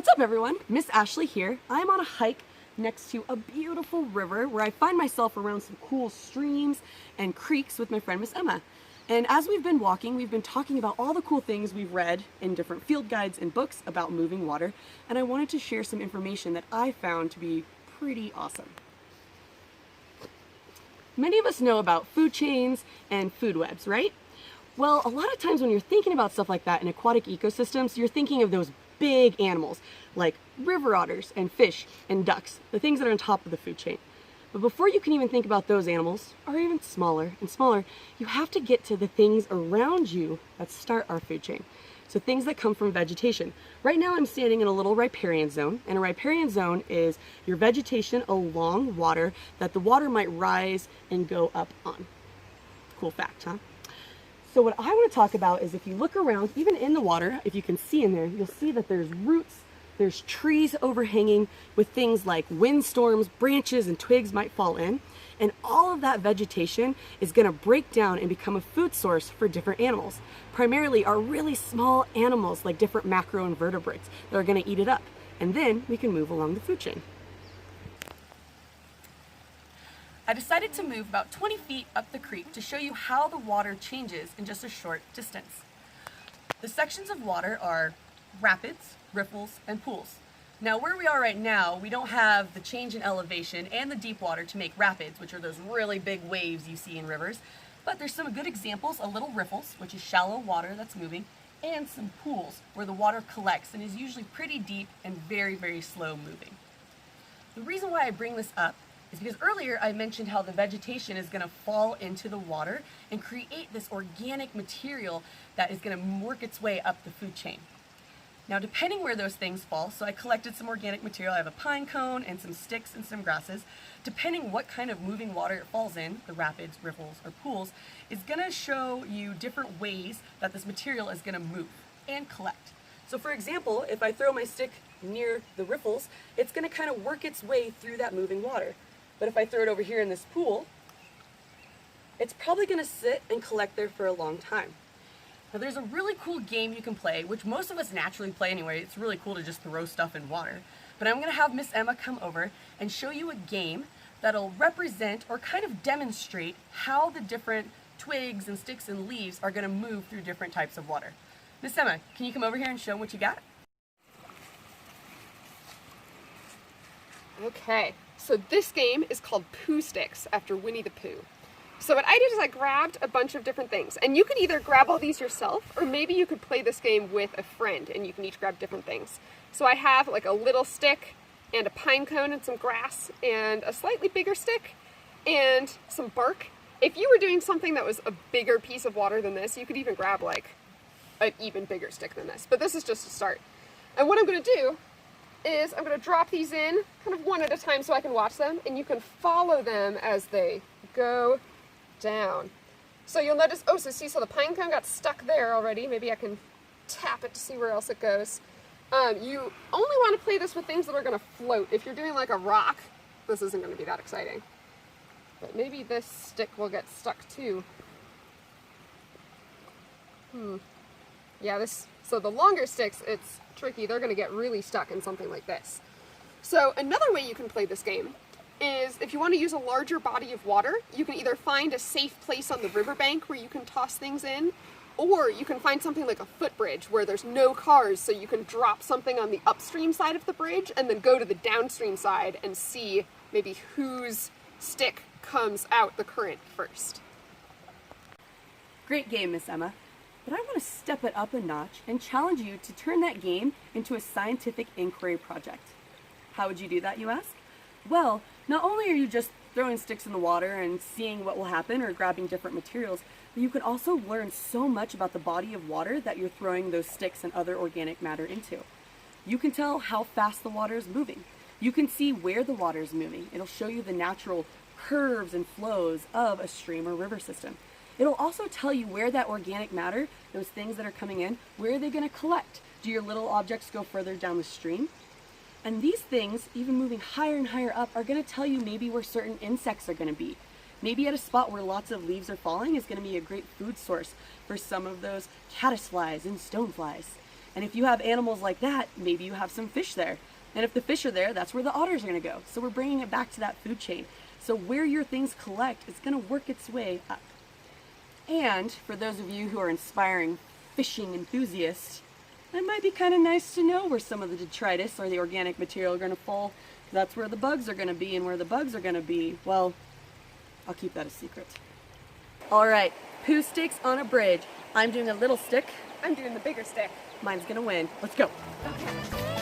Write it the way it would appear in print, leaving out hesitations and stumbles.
What's up everyone? Miss Ashlee here. I'm on a hike next to a beautiful river where I find myself around some cool streams and creeks with my friend Miss Emma. And as we've been walking, we've been talking about all the cool things we've read in different field guides and books about moving water, and I wanted to share some information that I found to be pretty awesome. Many of us know about food chains and food webs, right? Well, a lot of times when you're thinking about stuff like that in aquatic ecosystems, you're thinking of those big animals like river otters and fish and ducks, the things that are on top of the food chain. But before you can even think about those animals, or even smaller and smaller, you have to get to the things around you that start our food chain. So things that come from vegetation. Right now I'm standing in a little riparian zone, and a riparian zone is your vegetation along water that the water might rise and go up on. Cool fact, huh? So what I want to talk about is if you look around, even in the water, if you can see in there, you'll see that there's roots, there's trees overhanging with things like windstorms, branches, and twigs might fall in. And all of that vegetation is going to break down and become a food source for different animals. Primarily are really small animals like different macroinvertebrates that are going to eat it up. And then we can move along the food chain. I decided to move about 20 feet up the creek to show you how the water changes in just a short distance. The sections of water are rapids, riffles, and pools. Now where we are right now, we don't have the change in elevation and the deep water to make rapids, which are those really big waves you see in rivers, but there's some good examples, a little riffles, which is shallow water that's moving, and some pools where the water collects and is usually pretty deep and very, very slow moving. The reason why I bring this up is because earlier I mentioned how the vegetation is going to fall into the water and create this organic material that is going to work its way up the food chain. Now depending where those things fall, so I collected some organic material, I have a pine cone and some sticks and some grasses. Depending what kind of moving water it falls in, the rapids, riffles, or pools, is going to show you different ways that this material is going to move and collect. So for example, if I throw my stick near the riffles, it's going to kind of work its way through that moving water. But if I throw it over here in this pool, it's probably going to sit and collect there for a long time. Now there's a really cool game you can play, which most of us naturally play anyway. It's really cool to just throw stuff in water. But I'm going to have Miss Emma come over and show you a game that'll represent or kind of demonstrate how the different twigs and sticks and leaves are going to move through different types of water. Miss Emma, can you come over here and show them what you got? Okay, so this game is called Pooh Sticks after Winnie the Pooh. So what I did is I grabbed a bunch of different things, and you could either grab all these yourself, or maybe you could play this game with a friend and you can each grab different things. So I have like a little stick and a pine cone and some grass and a slightly bigger stick and some bark. If you were doing something that was a bigger piece of water than this, you could even grab like an even bigger stick than this, but this is just a start. And what I'm going to do is I'm going to drop these in kind of one at a time so I can watch them, and you can follow them as they go down. So you'll notice, oh, so see, so the pine cone got stuck there already. Maybe I can tap it to see where else it goes. You only want to play this with things that are going to float. If you're doing like a rock, this isn't going to be that exciting. But maybe this stick will get stuck too. Yeah, so the longer sticks, it's tricky. They're going to get really stuck in something like this. So another way you can play this game is if you want to use a larger body of water, you can either find a safe place on the riverbank where you can toss things in, or you can find something like a footbridge where there's no cars, so you can drop something on the upstream side of the bridge and then go to the downstream side and see maybe whose stick comes out the current first. Great game, Miss Emma. But I want to step it up a notch and challenge you to turn that game into a scientific inquiry project. How would you do that, you ask? Well, not only are you just throwing sticks in the water and seeing what will happen or grabbing different materials, but you can also learn so much about the body of water that you're throwing those sticks and other organic matter into. You can tell how fast the water is moving. You can see where the water is moving. It'll show you the natural curves and flows of a stream or river system. It'll also tell you where that organic matter, those things that are coming in, where are they going to collect? Do your little objects go further down the stream? And these things, even moving higher and higher up, are going to tell you maybe where certain insects are going to be. Maybe at a spot where lots of leaves are falling is going to be a great food source for some of those caddisflies and stoneflies. And if you have animals like that, maybe you have some fish there. And if the fish are there, that's where the otters are gonna go. So we're bringing it back to that food chain. So where your things collect is gonna work its way up. And for those of you who are inspiring fishing enthusiasts, it might be kind of nice to know where some of the detritus or the organic material are gonna fall. That's where the bugs are gonna be, and where the bugs are gonna be, well, I'll keep that a secret. All right, Pooh sticks on a bridge. I'm doing a little stick. I'm doing the bigger stick. Mine's gonna win. Let's go. Okay.